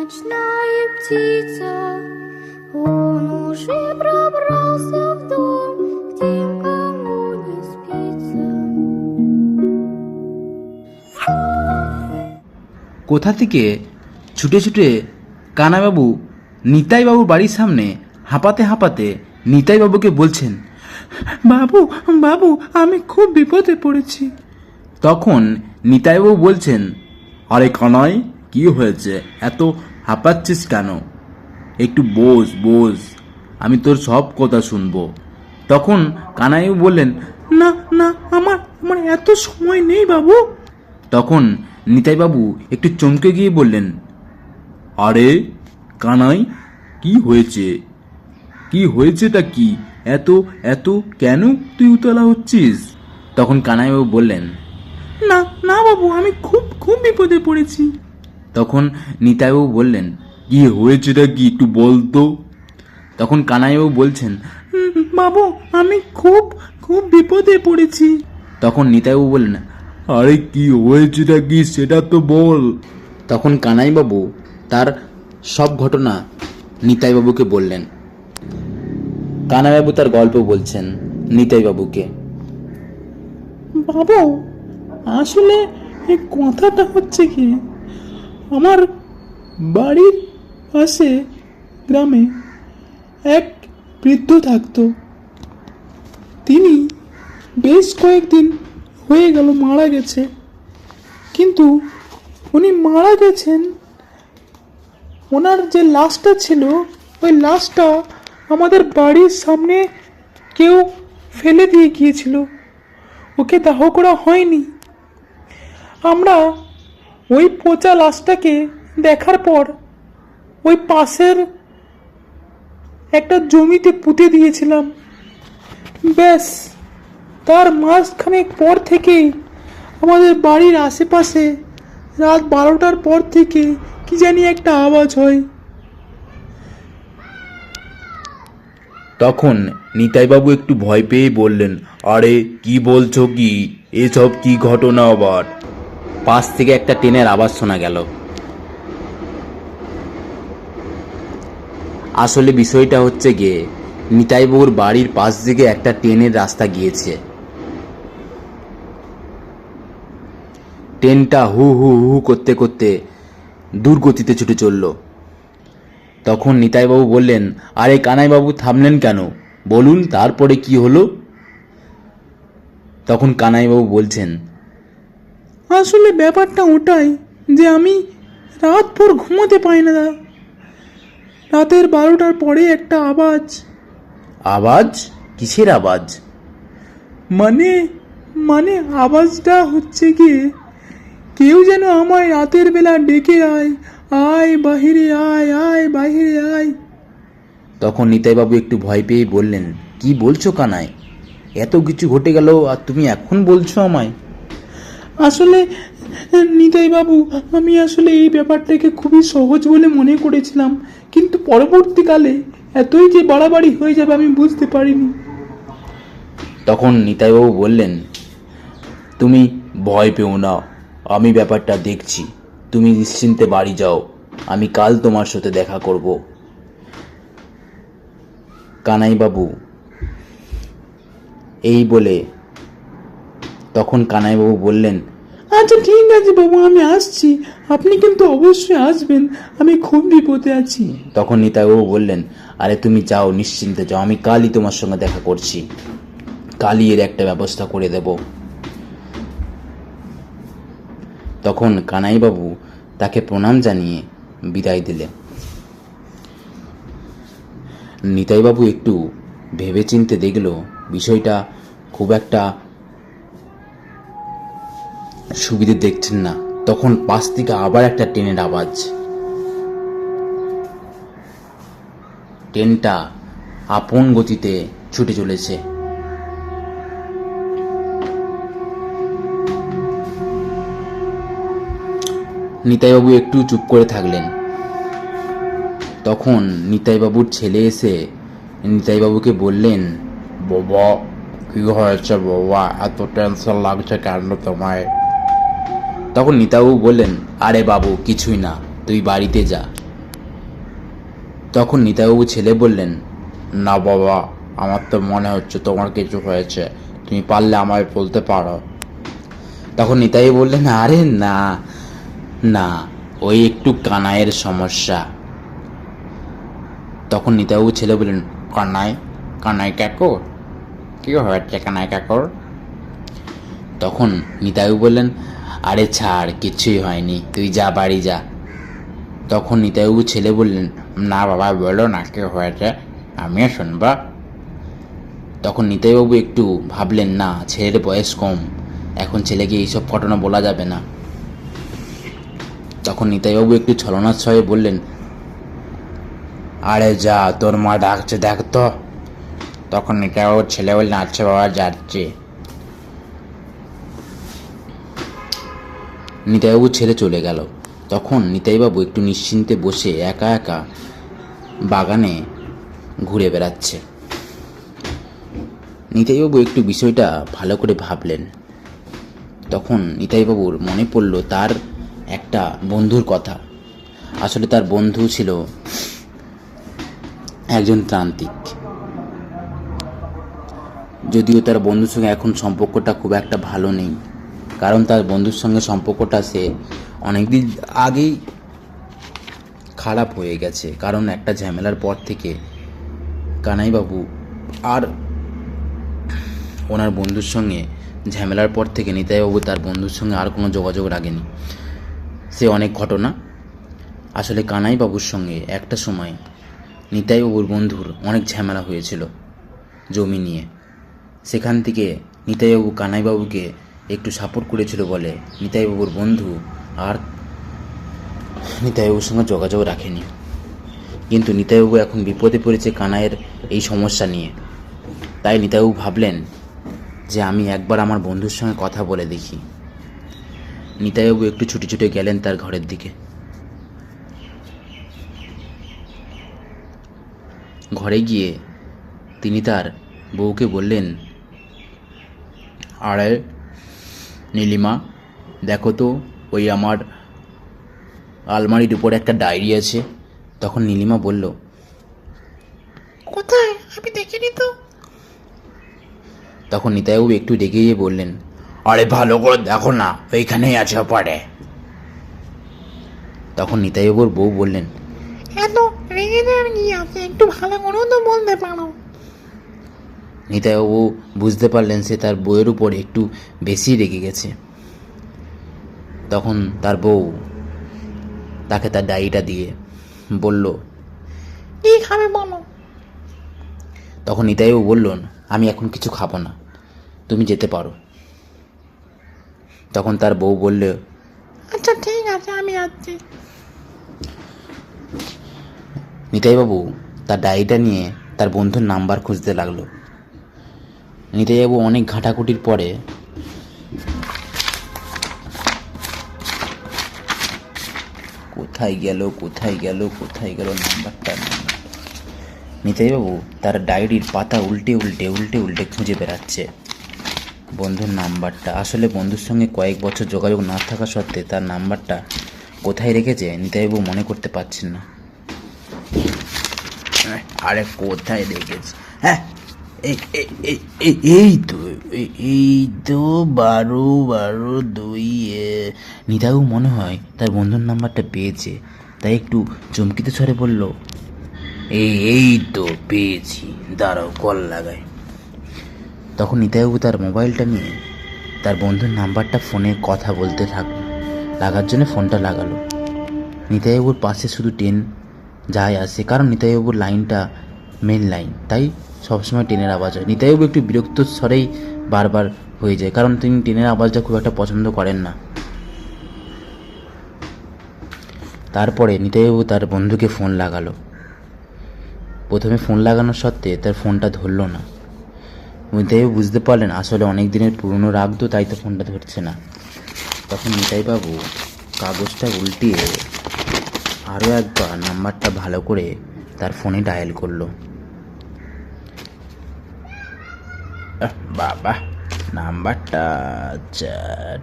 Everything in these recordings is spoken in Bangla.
Ночная птица, он уже пробрался в дом, где никому не спится. কোথা থেকে ছুটে ছুটে কানাইবাবু নিতাইবাবুর বাড়ির সামনে হাঁপাতে হাঁপাতে নিতাইবাবুকে বলছেন, বাবু বাবু আমি খুব বিপদে পড়েছি। তখন নিতাইবাবু বলছেন, আরে কানাই, কি হয়েছে, এত হাঁপাচ্ছিস কেন? একটু বোঝ, আমি তোর সব কথা শুনবো। তখন কানাইবাবু বললেন, না না, আমার এত সময় নেই বাবু। তখন নিতাইবাবু একটু চমকে গিয়ে বললেন, আরে কানাই, কি হয়েছেটা কি? এত এত কেন তুই উতলা হচ্ছিস? তখন কানাইবাবু বললেন, না না বাবু, আমি খুব খুব বিপদে পড়েছি। তখন নিতাইবাবু বললেন, কি হয়েছেটা কি, একটু বলতো। তখন কানাইবাবু বলছেন, বাবু আমি খুব খুব বিপদে পড়েছি। তখন নিতাইবাবু বললেন, আরে কি হয়েছেটা কি সেটা তো বল। তখন কানাইবাবু তার সব ঘটনা নিতাইবাবুকে বললেন। কানাইবাবু তার গল্প বলছেন নিতাইবাবুকে। বাবু, আসলে এই কথাটা হচ্ছে কি, আমার বাড়ির পাশে গ্রামে এক বৃদ্ধ থাকতো। তিনি বেশ কয়েকদিন হয়ে গেল মারা গেছে, কিন্তু উনি মারা গেছেন, ওনার যে লাশটা ছিল ওই লাশটা আমাদের বাড়ির সামনে কেউ ফেলে দিয়ে গিয়েছিল, ওকে দাহ করা হয়নি। আমরা ওই পচা লাশটাকে দেখার পর ওই পাশের একটা জমিতে পুঁতে দিয়েছিলাম। ব্যাস, তার মাসখানেক পর থেকেই আমাদের বাড়ির আশেপাশে রাত 12টার পর থেকে কি জানি একটা আওয়াজ হয়। তখন নিতাইবাবু একটু ভয় পেয়ে বললেন, আরে কি বলছো কি, এসব কি ঘটনা আবার? পাশ থেকে একটা ট্রেনের আওয়াজ শোনা গেল। আসলে বিষয়টা হচ্ছে গিয়ে, নিতাইবাবুর বাড়ির পাশ দিকে একটা ট্রেনের রাস্তা গিয়েছে। ট্রেনটা হু হু হু করতে করতে দুর্গতিতে ছুটে চলল। তখন নিতাইবাবু বললেন, আরে কানাইবাবু থামলেন কেন, বলুন তারপরে কি হলো? তখন কানাইবাবু বলছেন, আসলে ব্যাপারটা ওটাই যে আমি রাত ভর ঘুমোতে পাই না। রাতের 12টার পরে একটা আওয়াজ। আওয়াজ? কিসের আওয়াজ? মানে আওয়াজটা হচ্ছে কি, কেউ যেন আমায় রাতের বেলা ডেকে আয় বাহিরে আয় বাহিরে আয়। তখন নিতাইবাবু একটু ভয় পেয়ে বললেন, কি বলছো কানাই, এত কিছু ঘটে গেল আর তুমি এখন বলছো আমায়? আসলে নিতাইবাবু, আমি আসলে এই ব্যাপারটাকে খুবই সহজ বলে মনে করেছিলাম, কিন্তু পরবর্তীকালে এতই যে বাড়াবাড়ি হয়ে যাবে আমি বুঝতে পারিনি। তখন নিতাইবাবু বললেন, তুমি ভয় পেও না, আমি ব্যাপারটা দেখছি, তুমি নিশ্চিন্তে বাড়ি যাও, আমি কাল তোমার সাথে দেখা করব। কানাইবাবু এই বলে তখন কানাইবাবু বললেন, আচ্ছা ঠিক আছে বাবু, আমি আসছি, আপনি কিন্তু অবশ্যই আসবেন, আমি খুব বিপদে আছি। তখন নিতাইবাবু বললেন, আরে তুমি যাও, নিশ্চিন্তে যাও, আমি কালই তোমার সঙ্গে দেখা করছি, কালই এর একটা ব্যবস্থা করে দেব। তখন কানাইবাবু তাকে প্রণাম জানিয়ে বিদায় দিলেন। নিতাইবাবু একটু ভেবেচিন্তে দেখল বিষয়টা খুব একটা সুবিধে দেখছেন না। তখন পাশ থেকে আবার একটা ট্রেনের আওয়াজ। ট্রেনটা আপন গতিতে ছুটে চলেছে। নিতাইবাবু একটু চুপ করে থাকলেন। তখন নিতাইবাবুর ছেলে এসে নিতাইবাবুকে বললেন, বাবা কি হয়েছে বাবা, এত টেনশন লাগছে কেন তোমায়? তখন নিতাইবাবু বললেন, আরে বাবু কিছুই না, তুই বাড়িতে যা, তখন নিতাইবাবু ছেলে বললেন, না বাবা, আমার তো মনে হচ্ছে তোমার কিছু হয়েছে, তুমি পারলে আমায় বলতে পারো। তখন নিতাই বললেন, আরে না না, ওই একটু কানাইয়ের সমস্যা। তখন নিতাইবাবু ছেলে বললেন, কানাই? কানাই কাকুর কি হয়েছে কানাই কাকুর? তখন নিতাইবাবু বললেন, আরে ছাড়, কিছুই হয়নি, তুই যা, বাড়ি যা। তখন নিতাইবাবু ছেলে বললেন, না বাবা, বলো না কি হয়েছে, আমিও শুনবা। তখন নিতাইবাবু একটু ভাবলেন, না, ছেলের বয়স কম, এখন ছেলেকে এইসব ঘটনা বলা যাবে না। তখন নিতাইবাবু একটু ছলনার ছয়ে বললেন, আরে যা, তোর মা ডাকছে, দেখ তো। তখন নিতাইবাবুর ছেলে বললেন, আচ্ছা বাবা, যাচ্ছে। নিতাইবাবুর ছেলে চলে গেল। তখন নিতাইবাবু একটু নিশ্চিন্তে বসে একা একা বাগানে ঘুরে বেড়াচ্ছে। নিতাইবাবু একটু বিষয়টা ভালো করে ভাবলেন। তখন নিতাইবাবুর মনে পড়ল তার একটা বন্ধুর কথা। আসলে তার বন্ধু ছিল একজন তান্ত্রিক। যদিও তার বন্ধুর সঙ্গে এখন সম্পর্কটা খুব একটা ভালো নেই, কারণ তার বন্ধুর সঙ্গে সম্পর্কটা সে অনেকদিন আগেই খারাপ হয়ে গেছে। কারণ একটা ঝামেলার পর থেকে কানাইবাবু আর ওনার বন্ধুর সঙ্গে ঝামেলার পর থেকে নিতাইবাবু তার বন্ধুর সঙ্গে আর কোনো যোগাযোগ রাখেনি। সে অনেক ঘটনা। আসলে কানাইবাবুর সঙ্গে একটা সময় নিতাইবাবুর বন্ধুর অনেক ঝামেলা হয়েছিল জমি নিয়ে। সেখান থেকে নিতাইবাবু কানাইবাবুকে একটু সাপোর্ট করেছিল বলে নিতাইবাবুর বন্ধু আর নিতাইবাবুর সঙ্গে যোগাযোগ রাখেনি। কিন্তু নিতাইবাবু এখন বিপদে পড়েছে কানাইয়ের এই সমস্যা নিয়ে। তাই নিতাইবাবু ভাবলেন যে আমি একবার আমার বন্ধুর সঙ্গে কথা বলে দেখি। নিতাইবাবু একটু ছুটে ছুটে গেলেন তার ঘরের দিকে। ঘরে গিয়ে তিনি তার বউকে বললেন, আরে নীলিমা, দেখো তো, ওই আমার আলমারির উপরে একটা ডায়েরি আছে। তখন নীলিমা বলল, কোথায়? আমি দেখিনি তো। তখন নিতাইবাবু একটু রেগে গিয়ে বললেন, আরে ভালো করে দেখো না, ওইখানেই আছে পারে। তখন নিতাইবাবুর বউ বললেন, এত রেগে যাওয়ার কি আছে, একটু ভালো করেও তো বলতে পারো। নিতাইবাবু বুঝতে পারলেন সে তার বউয়ের উপর একটু বেশি রেগে গেছে। তখন তার বউ তাকে তার ডায়েরিটা দিয়ে বলল, কি খাবে বলো? তখন নিতাইবাবু বললেন, আমি এখন কিছু খাবো না, তুমি যেতে পারো। তখন তার বউ বলল, আচ্ছা ঠিক আছে, আমি যাচ্ছি। নিতাইবাবু তার ডায়েরিটা নিয়ে তার বন্ধুর নাম্বার খুঁজতে লাগলো। নিতাইবাবু অনেক ঘাটাঘুটির পরে কোথায় গেল নাম্বারটা। নিতাইবাবু তার ডায়েরির পাতা উল্টে উল্টে খুঁজে বেড়াচ্ছে বন্ধুর নাম্বারটা। আসলে বন্ধুর সঙ্গে কয়েক বছর যোগাযোগ না থাকা সত্ত্বে তার নাম্বারটা কোথায় রেখেছে নিতাইবাবু মনে করতে পারছেন না। আরে কোথায় রেখেছে? হ্যাঁ, এই তো 12 নিতাইবাবু মনে হয় তার বন্ধুর নাম্বারটা পেয়েছে, তাই একটু চমকিত স্বরে বলল, এই তো পেয়েছি, দাঁড়াও কল লাগাই। তখন নিতাইবাবু তার মোবাইলটা নিয়ে তার বন্ধুর নাম্বারটা ফোনে কথা বলতে লাগার জন্য ফোনটা লাগালো। নিতাইবাবুর পাশে শুধু ট্রেন যায় আসে, কারণ নিতাইবাবুর লাইনটা মেন লাইন, তাই সবসময় ট্রেনের আওয়াজ হয়। নিতাইবাবু একটু বিরক্ত স্বরেই বারবার হয়ে যায়, কারণ তিনি ট্রেনের আওয়াজটা খুব একটা পছন্দ করেন না। তারপরে নিতাইবাবু তার বন্ধুকে ফোন লাগালো। প্রথমে ফোন লাগানোর সত্ত্বে তার ফোনটা ধরল না। নিতাইবাবু বুঝতে পারলেন আসলে অনেক দিনের পুরনো রাগ তো, তাই তো ফোনটা ধরছে না। তখন নিতাইবাবু কাগজটা উল্টিয়ে আরও একবার নাম্বারটা ভালো করে তার ফোনে ডায়াল করলো। বাবা, নাম্বারটা আচ্ছা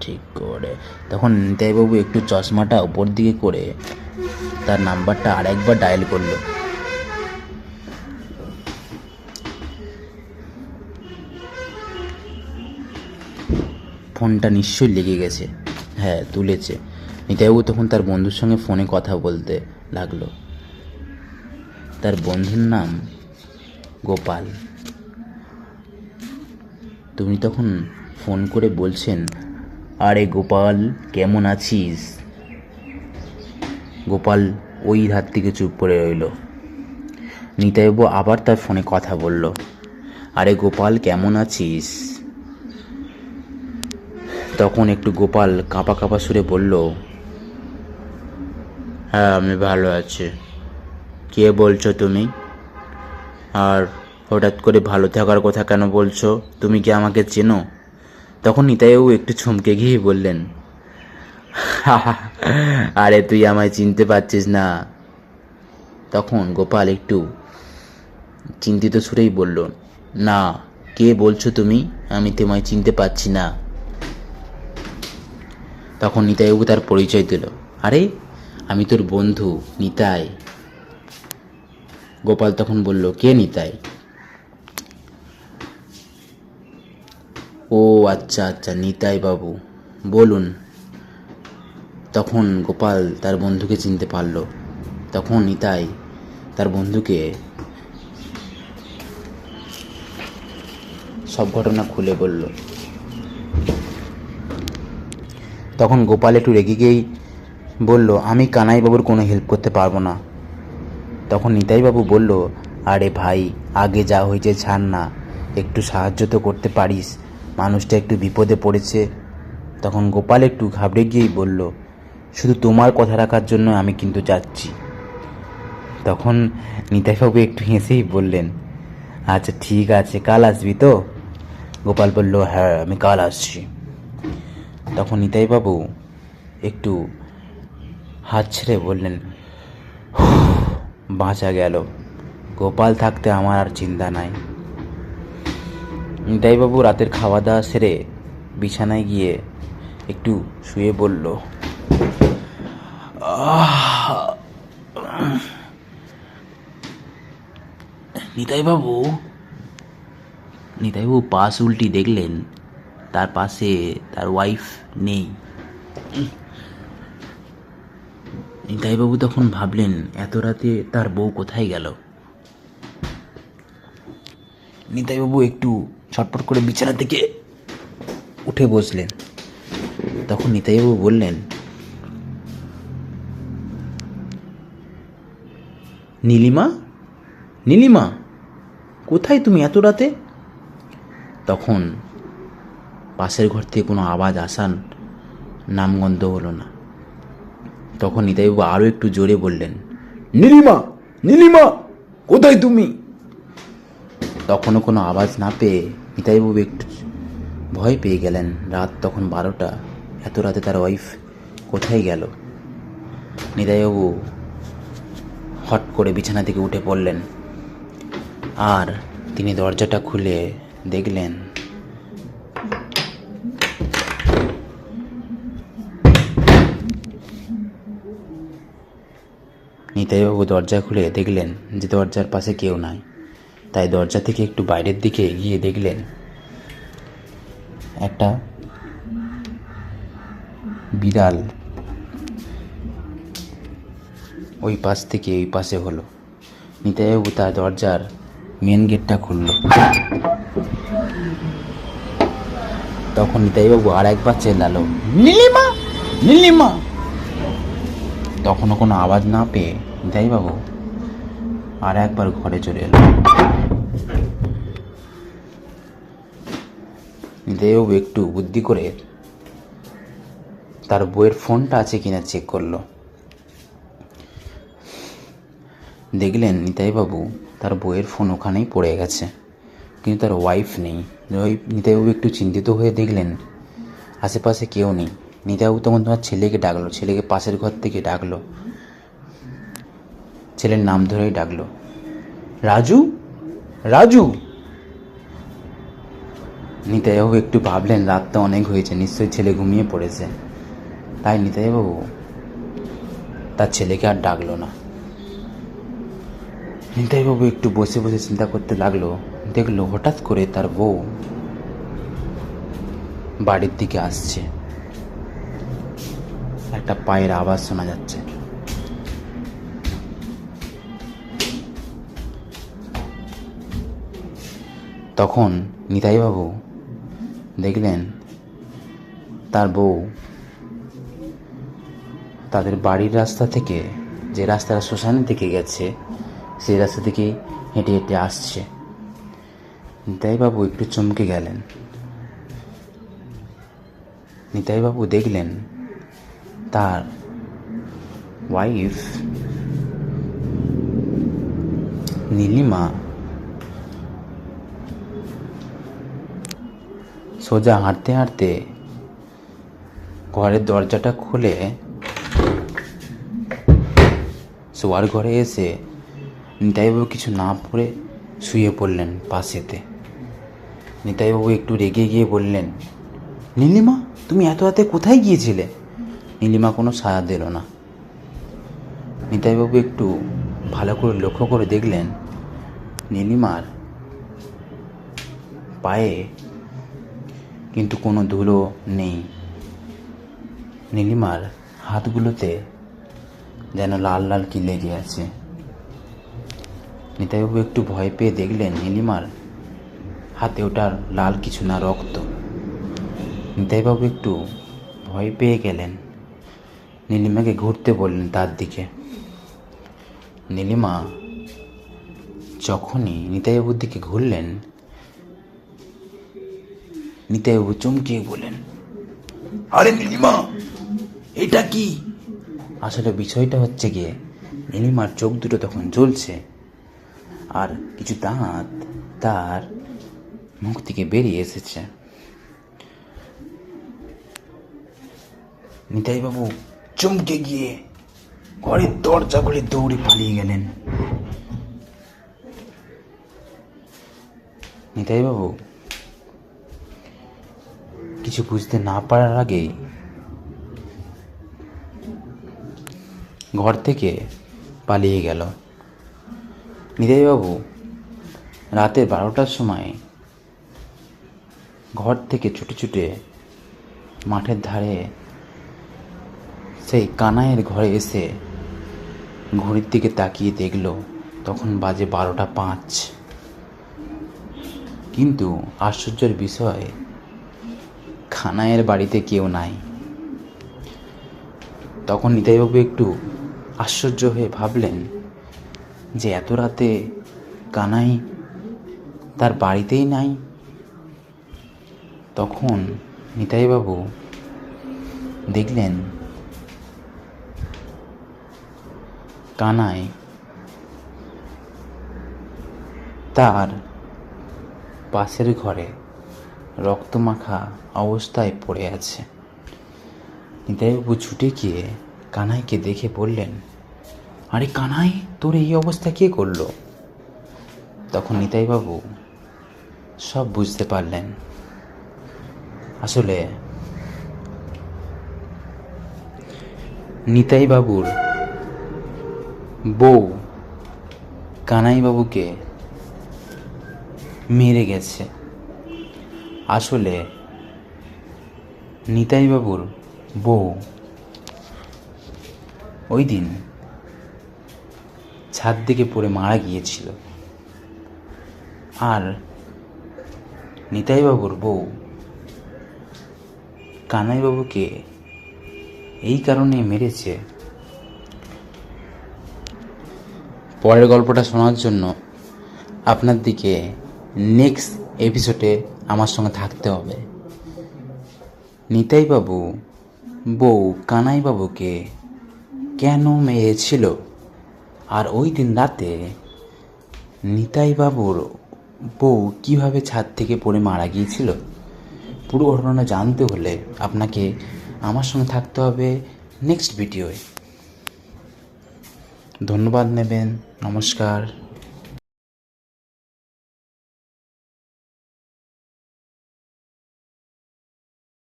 ঠিক করে। তখন নিতাইবাবু একটু চশমাটা উপর দিকে করে তার নাম্বারটা আরেকবার ডায়াল করলো। ফোনটা নিশ্চয়ই লেগে গেছে। হ্যাঁ, তুলেছে। নিতাইবাবু তখন তার বন্ধুর সঙ্গে ফোনে কথা বলতে লাগলো। তার বন্ধুর নাম গোপাল। তুমি তখন ফোন করে বলছেন, আরে গোপাল, কেমন আছিস? গোপাল ওই ধার থেকে চুপ করে রইল। নিতাইবাবু আবার তার ফোনে কথা বলল, আরে গোপাল, কেমন আছিস? তখন একটু গোপাল কাঁপা কাঁপা সুরে বলল, হ্যাঁ, আমি ভালো আছি। কে বলছো তুমি? আর হঠাৎ করে ভালো থাকার কথা কেন বলছো? তুমি কি আমাকে চেনো? তখন নিতাইবাবু একটু চমকে গিয়ে বললেন, আরে তুই আমায় চিনতে পারছিস না? তখন গোপাল একটু চিন্তিত সুরেই বলল, না, কে বলছো তুমি? আমি তোমায় চিনতে পারছি না। তখন নিতাইবাবু তার পরিচয় দিল, আরে আমি তোর বন্ধু নিতাই। গোপাল তখন বলল, কে নিতাই? ও আচ্ছা আচ্ছা, নিতাই বাবু, বলুন। তখন গোপাল তার বন্ধুকে চিনতে পারল। তখন নিতাই তার বন্ধুকে সব ঘটনা খুলে বলল। তখন গোপাল একটু রেগে গিয়েই বলল, আমি কানাইবাবুর কোনো হেল্প করতে পারবো না। তখন নিতাইবাবু বলল, আরে ভাই, আগে যা হয়েছে ছাড় না, একটু সাহায্য তো করতে পারিস, মানুষটা একটু বিপদে পড়েছে। তখন গোপাল একটু ঘাবড়ে গিয়েই বলল, শুধু তোমার কথা রাখার জন্য আমি কিন্তু যাচ্ছি। তখন নিতাইবাবু একটু হেসেই বললেন, আচ্ছা ঠিক আছে, কাল আসবি তো? গোপাল বলল, হ্যাঁ, আমি কাল আসছি। তখন নিতাইবাবু একটু হাত ছেড়ে বললেন, বাঁচা গেল, গোপাল থাকতে আমার আর চিন্তা নাই। নিতাইবাবু রাতের খাওয়া দাওয়া সেরে বিছানায় গিয়ে একটু শুয়ে বলল, নিতাইবাবু পাশ উল্টি দেখলেন তার পাশে তার ওয়াইফ নেই। নিতাইবাবু তখন ভাবলেন, এত রাতে তার বউ কোথায় গেল? নিতাইবাবু একটু ছটফট করে বিছানা থেকে উঠে বসলেন। তখন নিতাইবাবু বললেন, নীলিমা, নীলিমা, কোথায় তুমি এত রাতে? তখন পাশের ঘর থেকে কোনো আওয়াজ আসার নামগন্ধ হলো না। তখন নিতাইবাবু আরও একটু জোরে বললেন, নীলিমা, নীলিমা, কোথায় তুমি? তখনও কোনো আওয়াজ না পেয়ে নিতাইবাবু একটু ভয় পেয়ে গেলেন। রাত তখন 12টা, এত রাতে তার ওয়াইফ কোথায় গেল? নিতাইবাবু হট করে বিছানা থেকে উঠে পড়লেন, আর তিনি দরজাটা খুলে দেখলেন নিতাইবাবু দরজা খুলে দেখলেন যে দরজার পাশে কেউ নাই। তাই দরজা থেকে একটু বাইরের দিকে গিয়ে দেখলেন একটা বিড়াল ওই পাশ থেকে এই পাশে হলো। নিতাইবাবু তার দরজার মেন গেটটা খুলল। তখন নিতাইবাবু আর একবার চেল্লালো, নীলিমা, নীলিমা। তখনও কোনো আওয়াজ না পেয়ে নিতাইবাবু আর একবার ঘরে চলে এলো। নিতাইবাবু একটু বুদ্ধি করে তার বইয়ের ফোনটা আছে কিনা চেক করলো। দেখলেন নিতাইবাবু তার বইয়ের ফোন ওখানেই পড়ে গেছে, কিন্তু তার ওয়াইফ নেই। নিতাইবাবু একটু চিন্তিত হয়ে দেখলেন আশেপাশে কেউ নেই। নিতাইবাবু তখন তোমার ছেলেকে ডাকলো, ছেলেকে পাশের ঘর থেকে ডাকলো, ছেলের নাম ধরেই ডাকলো, রাজু, রাজু। নিতাইবাবু একটু ভাবলেন রাতটা অনেক হয়েছে, নিশ্চয়ই ছেলে ঘুমিয়ে পড়েছে। তাই নিতাইবাবু তার ছেলেকে আর ডাকলো না। নিতাইবাবু একটু বসে বসে চিন্তা করতে লাগলো। দেখলো হঠাৎ করে তার বউ বাড়ির দিকে আসছে। একটা পায়ের আওয়াজ শোনা যাচ্ছে। তখন নিতাইবাবু দেখলেন তার বউ তাদের বাড়ির রাস্তা থেকে, যে রাস্তাটা শ্মশানের দিকে গেছে, সেই রাস্তা থেকে হেঁটে হেঁটে আসছে। নিতাইবাবু একটু চমকে গেলেন। নিতাইবাবু দেখলেন তার ওয়াইফ নীলিমা সোজা হাঁটতে হাঁটতে ঘরের দরজাটা খুলে শোয়ার ঘরে এসে নিতাইবাবু কিছু না পড়ে শুয়ে পড়লেন পাশেতে। নিতাইবাবু একটু রেগে গিয়ে বললেন, নীলিমা, তুমি এত রাতে কোথায় গিয়েছিলে? নীলিমা কোনো সাড়া দিল না। নিতাইবাবু একটু ভালো করে লক্ষ্য করে দেখলেন নীলিমার পায়ে কিন্তু কোনো ধুলো নেই। নীলিমার হাতগুলোতে যেন লাল লাল কি লেগে আছে। নিতাইবাবু একটু ভয় পেয়ে দেখলেন নীলিমার হাতে ওটার লাল কিছু না, রক্ত। নিতাইবাবু একটু ভয় পেয়ে গেলেন। নীলিমাকে ঘুরতে বললেন তার দিকে। নীলিমা যখনই নিতাইবাবুর দিকে ঘুরলেন, নিতাইবাবু চমকে বললেন, আরে নীলিমা, এটা কি? আসলে বিষয়টা হচ্ছে গিয়ে নীলিমার চোখ দুটো তখন জ্বলছে, আর কিছু দাঁত তার মুখ থেকে বেরিয়ে এসেছে। নিতাইবাবু চমকে গিয়ে ঘরের দরজা খুলে দৌড়ে পালিয়ে গেলেন। নিতাইবাবু কিছু বুঝতে না পারার আগেই ঘর থেকে পালিয়ে গেল। নিতাইবাবু রাতের 12টার সময় ঘর থেকে ছুটে ছুটে মাঠের ধারে সেই কানাইয়ের ঘরে এসে ঘড়ির দিকে তাকিয়ে দেখল তখন বাজে 12টা 5। কিন্তু আশ্চর্যের বিষয়, কানাইয়ের বাড়িতে কেউ নাই। তখন নিতাইবাবু একটু আশ্চর্য হয়ে ভাবলেন যে এত রাতে কানাই তার বাড়িতেই নাই। তখন নিতাইবাবু দেখলেন কানাই তার পাশের ঘরে রক্তমাখা অবস্থায় পড়ে আছে। নিতাইবাবু ছুটে গিয়ে কানাইকে দেখে বললেন, আরে কানাই, তোর এই অবস্থা কে করলো? তখন নিতাইবাবু সব বুঝতে পারলেন। আসলে নিতাইবাবুর বউ কানাইবাবুকে মেরে গেছে। আসলে নিতাইবাবুর বউ ওই দিন ছাদ থেকে পড়ে মারা গিয়েছিল, আর নিতাইবাবুর বউ কানাইবাবুকে এই কারণে মেরেছে। পরের গল্পটা শোনার জন্য আপনার দিকে নেক্সট এপিসোডে আমার সঙ্গে থাকতে হবে। নিতাইবাবু বউ কানাইবাবুকে কেন মেরেছিল, আর ওই দিন রাতে নিতাইবাবুর বউ কিভাবে ছাদ থেকে পড়ে মারা গিয়েছিল, পুরো ঘটনা জানতে হলে আপনাকে আমার সঙ্গে থাকতে হবে নেক্সট ভিডিওয়। ধন্যবাদ নেবেন। নমস্কার।